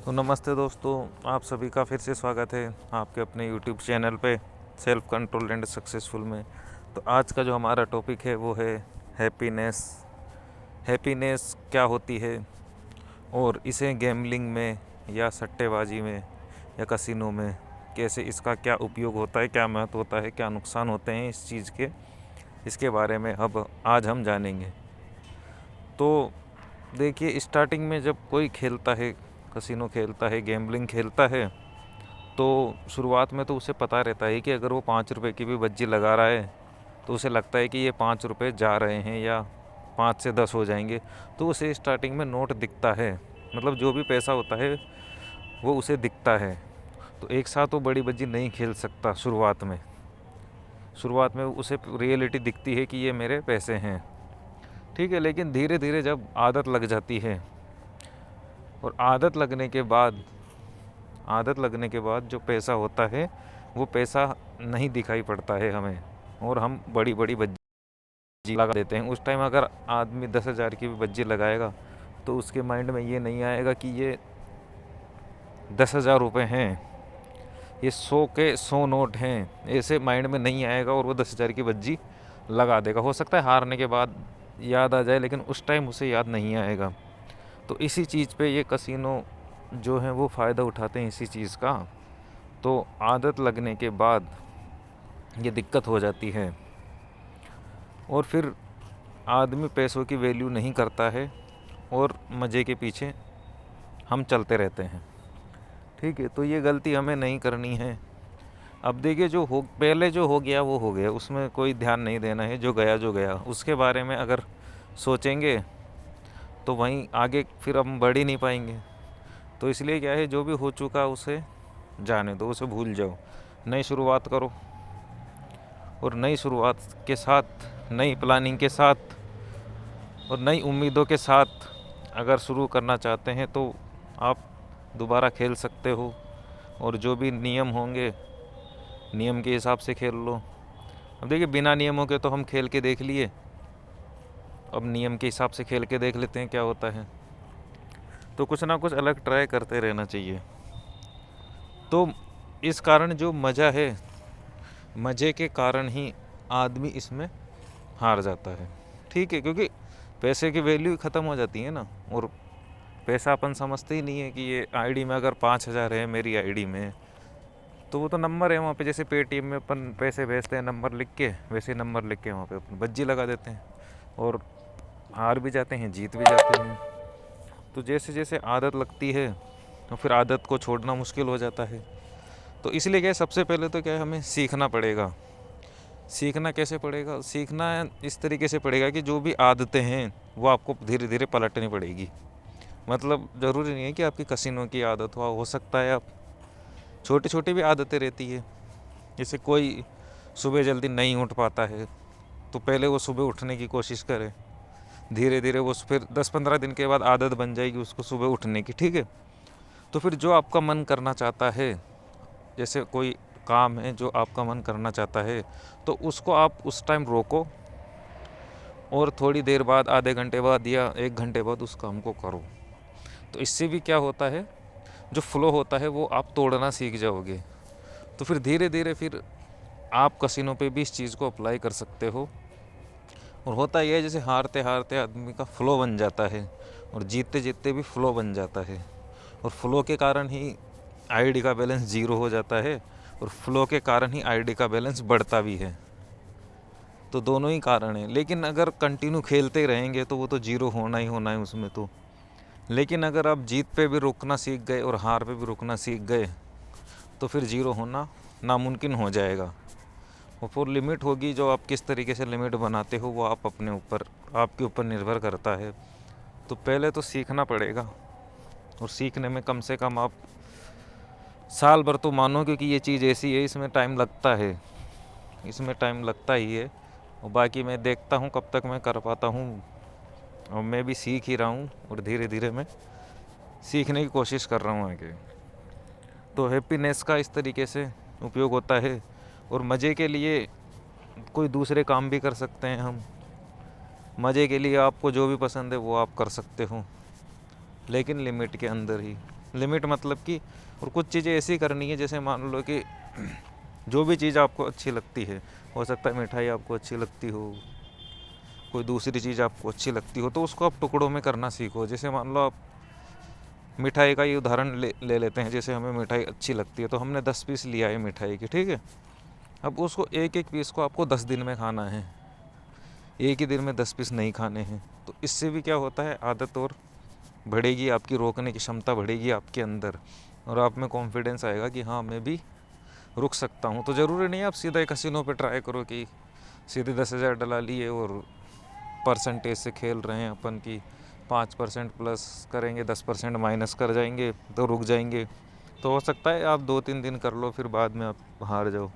तो नमस्ते दोस्तों, आप सभी का फिर से स्वागत है आपके अपने यूट्यूब चैनल पे सेल्फ कंट्रोल एंड सक्सेसफुल में। तो आज का जो हमारा टॉपिक है वो है हैप्पीनेस। हैप्पीनेस क्या होती है और इसे गैम्बलिंग में या सट्टेबाजी में या कसिनो में कैसे इसका क्या उपयोग होता है, क्या महत्व होता है, क्या नुकसान होते हैं इस चीज़ के, इसके बारे में अब आज हम जानेंगे। तो देखिए, स्टार्टिंग में जब कोई खेलता है, कसिनो खेलता है, गैम्बलिंग खेलता है, तो शुरुआत में तो उसे पता रहता है कि अगर वो 5 रुपए की भी बज्जी लगा रहा है तो उसे लगता है कि ये 5 रुपए जा रहे हैं या 5 से 10 हो जाएंगे। तो उसे स्टार्टिंग में नोट दिखता है, मतलब जो भी पैसा होता है वो उसे दिखता है। तो एक साथ वो बड़ी बज्जी नहीं खेल सकता शुरुआत में उसे रियलिटी दिखती है कि ये मेरे पैसे हैं, ठीक है। लेकिन धीरे धीरे जब आदत लग जाती है और आदत लगने के बाद जो पैसा होता है वो पैसा नहीं दिखाई पड़ता है हमें, और हम बड़ी बड़ी बज्जी लगा देते हैं। उस टाइम अगर आदमी 10,000 की भी बज्जी लगाएगा तो उसके माइंड में ये नहीं आएगा कि ये 10,000 रुपये हैं, ये 100 के 100 नोट हैं, ऐसे माइंड में नहीं आएगा और वो 10,000 की बज्जी लगा देगा। हो सकता है हारने के बाद याद आ जाए, लेकिन उस टाइम उसे याद नहीं आएगा। तो इसी चीज़ पे ये कसिनो जो है वो फ़ायदा उठाते हैं इसी चीज़ का। तो आदत लगने के बाद ये दिक्कत हो जाती है और फिर आदमी पैसों की वैल्यू नहीं करता है और मज़े के पीछे हम चलते रहते हैं, ठीक है। तो ये गलती हमें नहीं करनी है। अब देखिए, पहले जो हो गया वो हो गया, उसमें कोई ध्यान नहीं देना है। जो गया उसके बारे में अगर सोचेंगे तो वहीं आगे फिर हम बढ़ ही नहीं पाएंगे। तो इसलिए क्या है, जो भी हो चुका उसे जाने दो, उसे भूल जाओ, नई शुरुआत करो। और नई शुरुआत के साथ, नई प्लानिंग के साथ और नई उम्मीदों के साथ अगर शुरू करना चाहते हैं तो आप दोबारा खेल सकते हो। और जो भी नियम होंगे, नियम के हिसाब से खेल लो। अब देखिए, बिना नियमों के तो हम खेल के देख लिए, अब नियम के हिसाब से खेल के देख लेते हैं क्या होता है। तो कुछ ना कुछ अलग ट्राई करते रहना चाहिए। तो इस कारण जो मज़ा है, मज़े के कारण ही आदमी इसमें हार जाता है, ठीक है। क्योंकि पैसे की वैल्यू ख़त्म हो जाती है ना। और पैसा अपन समझते ही नहीं है कि ये आईडी में अगर 5,000 है मेरी आईडी में, तो वो तो नंबर है वहाँ पे। जैसे पेटीएम में अपन पैसे भेजते हैं नंबर लिख के, वैसे नंबर लिख के वहाँ पे अपन बज्जी लगा देते हैं और हार भी जाते हैं, जीत भी जाते हैं। तो जैसे जैसे आदत लगती है तो फिर आदत को छोड़ना मुश्किल हो जाता है। तो इसलिए क्या है, सबसे पहले तो क्या है, हमें सीखना पड़ेगा। सीखना कैसे पड़ेगा? सीखना इस तरीके से पड़ेगा कि जो भी आदतें हैं वो आपको धीरे धीरे पलटनी पड़ेगी। मतलब ज़रूरी नहीं है कि आपकी कसिनो की आदत हो सकता है आप छोटी छोटी भी आदतें रहती है। जैसे कोई सुबह जल्दी नहीं उठ पाता है तो पहले वो सुबह उठने की कोशिश करे, धीरे धीरे वो फिर 10-15 दिन के बाद आदत बन जाएगी उसको सुबह उठने की, ठीक है। तो फिर जो आपका मन करना चाहता है, जैसे कोई काम है जो आपका मन करना चाहता है, तो उसको आप उस टाइम रोको और थोड़ी देर बाद, आधे घंटे बाद या 1 घंटे बाद उस काम को करो। तो इससे भी क्या होता है, जो फ्लो होता है वो आप तोड़ना सीख जाओगे। तो फिर धीरे धीरे फिर आप कसिनो पे भी इस चीज़ को अप्लाई कर सकते हो। और होता यह है, जैसे हारते हारते आदमी का फ्लो बन जाता है और जीतते जीतते भी फ्लो बन जाता है। और फ्लो के कारण ही आईडी का बैलेंस ज़ीरो हो जाता है और फ्लो के कारण ही आईडी का बैलेंस बढ़ता भी है। तो दोनों ही कारण हैं। लेकिन अगर कंटिन्यू खेलते रहेंगे तो वो तो ज़ीरो होना ही होना है उसमें तो। लेकिन अगर आप जीत पे भी रुकना सीख गए और हार पे भी रुकना सीख गए तो फिर ज़ीरो होना नामुमकिन हो जाएगा। और फिर लिमिट होगी, जो आप किस तरीके से लिमिट बनाते हो वो आपके ऊपर निर्भर करता है। तो पहले तो सीखना पड़ेगा, और सीखने में कम से कम आप साल भर तो मानो, क्योंकि ये चीज़ ऐसी है, इसमें टाइम लगता है, इसमें टाइम लगता ही है। और बाकी मैं देखता हूँ कब तक मैं कर पाता हूँ, और मैं भी सीख ही रहा हूँ और धीरे धीरे मैं सीखने की कोशिश कर रहा हूँ आगे। तो हैप्पीनेस का इस तरीके से उपयोग होता है। और मज़े के लिए कोई दूसरे काम भी कर सकते हैं हम। मज़े के लिए आपको जो भी पसंद है वो आप कर सकते हो, लेकिन लिमिट के अंदर ही। लिमिट मतलब कि, और कुछ चीज़ें ऐसी करनी है जैसे मान लो कि जो भी चीज़ आपको अच्छी लगती है, हो सकता है मिठाई आपको अच्छी लगती हो, कोई दूसरी चीज़ आपको अच्छी लगती हो, तो उसको आप टुकड़ों में करना सीखो। जैसे मान लो आप मिठाई का ही उदाहरण ले लेते हैं, जैसे हमें मिठाई अच्छी लगती है तो हमने 10 पीस लिया है मिठाई की, ठीक है। अब उसको एक एक पीस को आपको 10 दिन में खाना है, एक ही दिन में 10 पीस नहीं खाने हैं। तो इससे भी क्या होता है, आदत और बढ़ेगी, आपकी रोकने की क्षमता बढ़ेगी आपके अंदर, और आप में कॉन्फिडेंस आएगा कि हाँ मैं भी रुक सकता हूँ। तो ज़रूरी नहीं आप सीधा कसिनो पे ट्राई करो कि सीधे 10,000 डला लिए और परसेंटेज से खेल रहे हैं अपन की 5% प्लस करेंगे, 10% माइनस कर जाएंगे तो रुक जाएंगे। तो हो सकता है आप 2-3 दिन कर लो, फिर बाद में आप हार जाओ,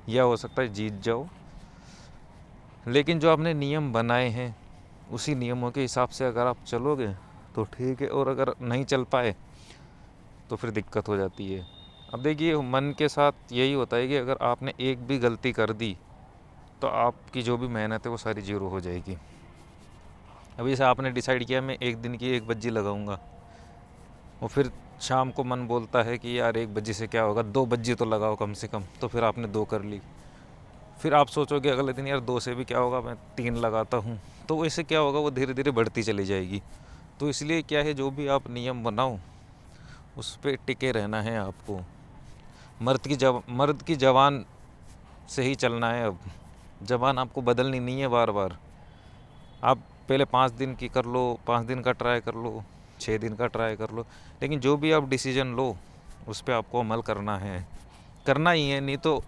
या हो सकता है जीत जाओ। लेकिन जो आपने नियम बनाए हैं उसी नियमों के हिसाब से अगर आप चलोगे तो ठीक है, और अगर नहीं चल पाए तो फिर दिक्कत हो जाती है। अब देखिए, मन के साथ यही होता है कि अगर आपने एक भी गलती कर दी तो आपकी जो भी मेहनत है वो सारी जीरो हो जाएगी। अभी जैसे आपने डिसाइड किया मैं एक दिन की 1 बज्जी लगाऊंगा, और फिर शाम को मन बोलता है कि यार 1 बज्जी से क्या होगा, 2 बज्जी तो लगाओ कम से कम, तो फिर आपने 2 कर ली। फिर आप सोचोगे अगले दिन यार 2 से भी क्या होगा, मैं 3 लगाता हूँ, तो इससे क्या होगा, वो धीरे धीरे बढ़ती चली जाएगी। तो इसलिए क्या है, जो भी आप नियम बनाओ उस पर टिके रहना है आपको। मर्द की जवान से ही चलना है। अब जबान आपको बदलनी नहीं है बार बार। आप पहले 5 दिन की कर लो, 5 दिन का ट्राई कर लो, 6 दिन का ट्राई कर लो, लेकिन जो भी आप डिसीजन लो उस पर आपको अमल करना है, करना ही है। नहीं तो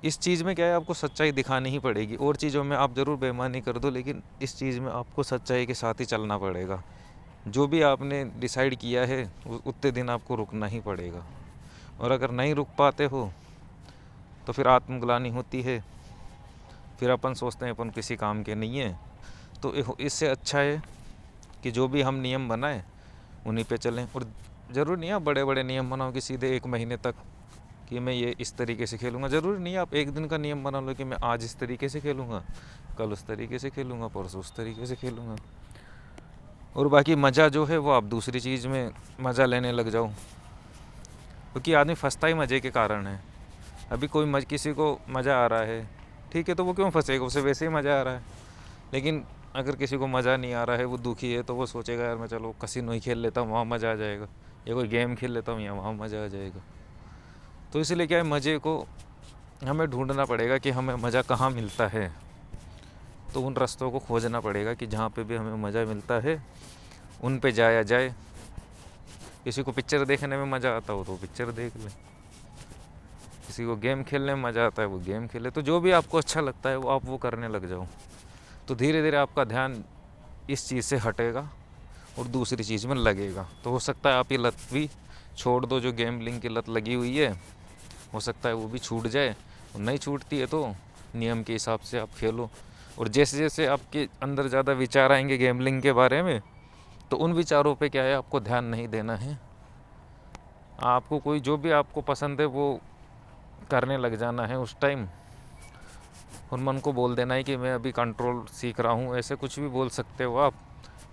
इस चीज़ में क्या है, आपको सच्चाई दिखानी ही पड़ेगी। और चीज़ों में आप ज़रूर बेईमानी कर दो, लेकिन इस चीज़ में आपको सच्चाई के साथ ही चलना पड़ेगा। जो भी आपने डिसाइड किया है उतने दिन आपको रुकना ही पड़ेगा, और अगर नहीं रुक पाते हो तो फिर आत्मग्लानि होती है, फिर अपन सोचते हैं अपन किसी काम के नहीं है। तो इससे अच्छा है कि जो भी हम नियम बनाएं उन्हीं पे चलें। और ज़रूरी नहीं है आप बड़े बड़े नियम बनाओ कि सीधे 1 महीने तक कि मैं ये इस तरीके से खेलूँगा। ज़रूरी नहीं है आप एक दिन का नियम बना लो कि मैं आज इस तरीके से खेलूँगा, कल उस तरीके से खेलूँगा, परसों उस तरीके से खेलूँगा। और बाकी मज़ा जो है वो आप दूसरी चीज़ में मज़ा लेने लग जाओ, क्योंकि आदमी फंसता ही मज़े के कारण है। अभी किसी को मज़ा आ रहा है, ठीक है, तो वो क्यों फंसेगा, उसे वैसे ही मज़ा आ रहा है। लेकिन अगर किसी को मज़ा नहीं आ रहा है, वो दुखी है, तो वो सोचेगा यार मैं चलो कसिनो ही खेल लेता हूँ, वहाँ मज़ा आ जाएगा, या कोई गेम खेल लेता हूँ, या वहाँ मज़ा आ जाएगा। तो इसलिए क्या है, मज़े को हमें ढूंढना पड़ेगा कि हमें मज़ा कहाँ मिलता है। तो उन रास्तों को खोजना पड़ेगा कि जहाँ पे भी हमें मज़ा मिलता है उन पे जाया जाए। किसी को पिक्चर देखने में मज़ा आता हो तो पिक्चर देख ले, किसी को गेम खेलने में मज़ा आता है वो गेम खेले। तो जो भी आपको अच्छा लगता है वो आप वो करने लग जाओ। तो धीरे धीरे आपका ध्यान इस चीज़ से हटेगा और दूसरी चीज़ में लगेगा। तो हो सकता है आप ये लत भी छोड़ दो, जो गैम्बलिंग की लत लगी हुई है, हो सकता है वो भी छूट जाए। और नहीं छूटती है तो नियम के हिसाब से आप खेलो। और जैसे जैसे आपके अंदर ज़्यादा विचार आएंगे गैम्बलिंग के बारे में, तो उन विचारों पे क्या है, आपको ध्यान नहीं देना है। आपको कोई जो भी आपको पसंद है वो करने लग जाना है उस टाइम, और मन को बोल देना है कि मैं अभी कंट्रोल सीख रहा हूँ, ऐसे कुछ भी बोल सकते हो आप।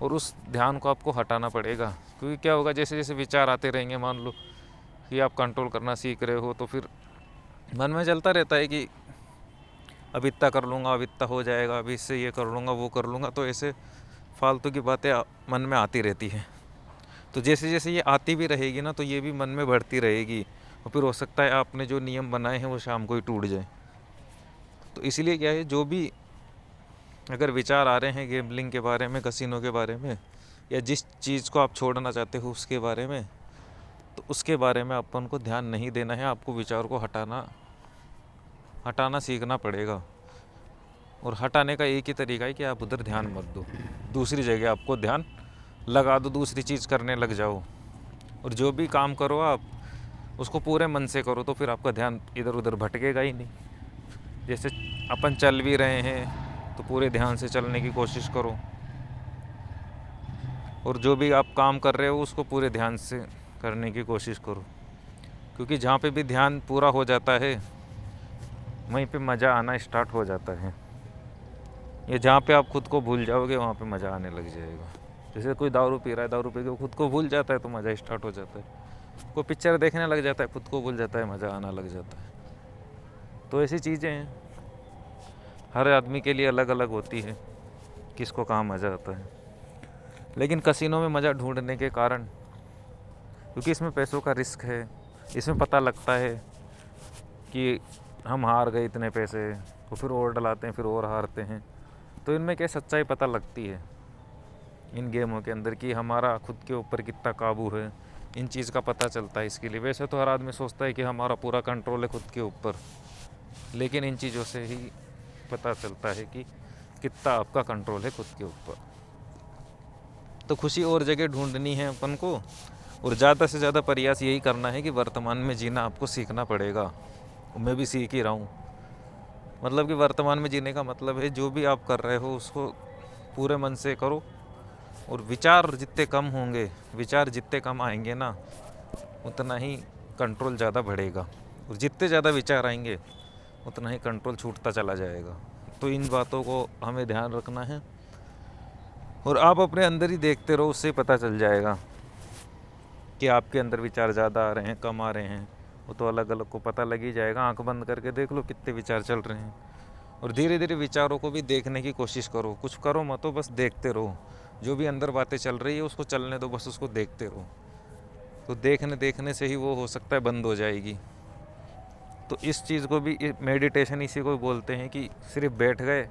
और उस ध्यान को आपको हटाना पड़ेगा, क्योंकि क्या होगा, जैसे जैसे विचार आते रहेंगे, मान लो कि आप कंट्रोल करना सीख रहे हो, तो फिर मन में चलता रहता है कि अब इतना कर लूँगा, अब इतना हो जाएगा, अभी इससे ये कर लूँगा, वो कर लूँगा। तो ऐसे फालतू की बातें मन में आती रहती हैं। तो जैसे जैसे ये आती भी रहेगी ना, तो ये भी मन में बढ़ती रहेगी, और फिर हो सकता है आपने जो नियम बनाए हैं वो शाम को ही टूट जाए। तो इसलिए क्या है, जो भी अगर विचार आ रहे हैं गैम्बलिंग के बारे में, कसिनो के बारे में, या जिस चीज़ को आप छोड़ना चाहते हो उसके बारे में, तो उसके बारे में अपन को ध्यान नहीं देना है। आपको विचार को हटाना सीखना पड़ेगा। और हटाने का एक ही तरीका है कि आप उधर ध्यान मत दो, दूसरी जगह आपको ध्यान लगा दो, दूसरी चीज़ करने लग जाओ। और जो भी काम करो आप उसको पूरे मन से करो, तो फिर आपका ध्यान इधर उधर भटकेगा ही नहीं। जैसे अपन चल भी रहे हैं तो पूरे ध्यान से चलने की कोशिश करो, और जो भी आप काम कर रहे हो उसको पूरे ध्यान से करने की कोशिश करो। क्योंकि जहाँ पे भी ध्यान पूरा हो जाता है वहीं पे मज़ा आना स्टार्ट हो जाता है। ये जहाँ पे आप खुद को भूल जाओगे वहाँ पे मज़ा आने लग जाएगा। जैसे कोई दारू पी रहा है, दारू पी के खुद को भूल जाता है तो मज़ा स्टार्ट हो जाता है। कोई पिक्चर देखने लग जाता है, खुद को भूल जाता है, मज़ा आना लग जाता है। तो ऐसी चीज़ें हैं, हर आदमी के लिए अलग अलग होती है, किसको कहाँ मज़ा आता है। लेकिन कसिनो में मज़ा ढूंढने के कारण, क्योंकि इसमें पैसों का रिस्क है, इसमें पता लगता है कि हम हार गए इतने पैसे, तो फिर और डलाते हैं, फिर और हारते हैं। तो इनमें क्या सच्चाई पता लगती है इन गेमों के अंदर कि हमारा खुद के ऊपर कितना काबू है, इन चीज़ का पता चलता है इसके लिए। वैसे तो हर आदमी सोचता है कि हमारा पूरा कंट्रोल है खुद के ऊपर, लेकिन इन चीज़ों से ही पता चलता है कि कितना आपका कंट्रोल है खुद के ऊपर। तो खुशी और जगह ढूंढनी है अपन को, और ज़्यादा से ज़्यादा प्रयास यही करना है कि वर्तमान में जीना आपको सीखना पड़ेगा। मैं भी सीख ही रहा हूँ। मतलब कि वर्तमान में जीने का मतलब है जो भी आप कर रहे हो उसको पूरे मन से करो, और विचार जितने कम होंगे, विचार जितने कम आएंगे ना, उतना ही कंट्रोल ज़्यादा बढ़ेगा, और जितने ज़्यादा विचार आएंगे उतना ही कंट्रोल छूटता चला जाएगा। तो इन बातों को हमें ध्यान रखना है, और आप अपने अंदर ही देखते रहो, उससे पता चल जाएगा कि आपके अंदर विचार ज़्यादा आ रहे हैं, कम आ रहे हैं। वो तो अलग अलग को पता लग ही जाएगा। आंख बंद करके देख लो कितने विचार चल रहे हैं, और धीरे धीरे विचारों को भी देखने की कोशिश करो। कुछ करो मत, तो बस देखते रहो। जो भी अंदर बातें चल रही है उसको चलने दो, बस उसको देखते रहो। तो देखने देखने से ही वो हो सकता है बंद हो जाएगी। तो इस चीज़ को भी, मेडिटेशन इसी को बोलते हैं कि सिर्फ बैठ गए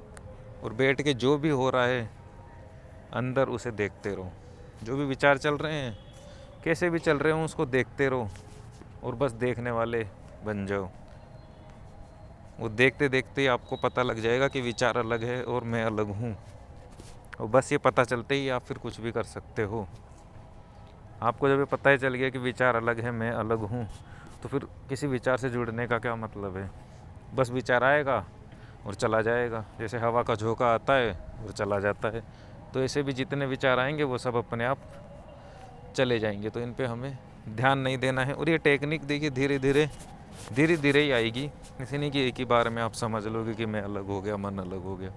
और बैठ के जो भी हो रहा है अंदर उसे देखते रहो। जो भी विचार चल रहे हैं, कैसे भी चल रहे हो, उसको देखते रहो, और बस देखने वाले बन जाओ। वो देखते देखते ही आपको पता लग जाएगा कि विचार अलग है और मैं अलग हूँ, और बस ये पता चलते ही आप फिर कुछ भी कर सकते हो। आपको जब ये पता ही चल गया कि विचार अलग है, मैं अलग हूँ, तो फिर किसी विचार से जुड़ने का क्या मतलब है। बस विचार आएगा और चला जाएगा, जैसे हवा का झोंका आता है और चला जाता है। तो ऐसे भी जितने विचार आएंगे वो सब अपने आप चले जाएंगे। तो इन पे हमें ध्यान नहीं देना है। और ये टेक्निक देखिए धीरे धीरे ही आएगी, ऐसे नहीं कि एक ही बार में आप समझ लोगे कि मैं अलग हो गया, मन अलग हो गया।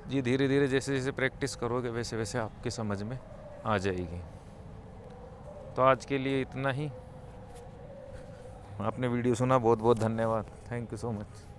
ये धीरे धीरे जैसे जैसे प्रैक्टिस करोगे वैसे वैसे आपके समझ में आ जाएगी। तो आज के लिए इतना ही। आपने वीडियो सुना, बहुत बहुत धन्यवाद। Thank you so much.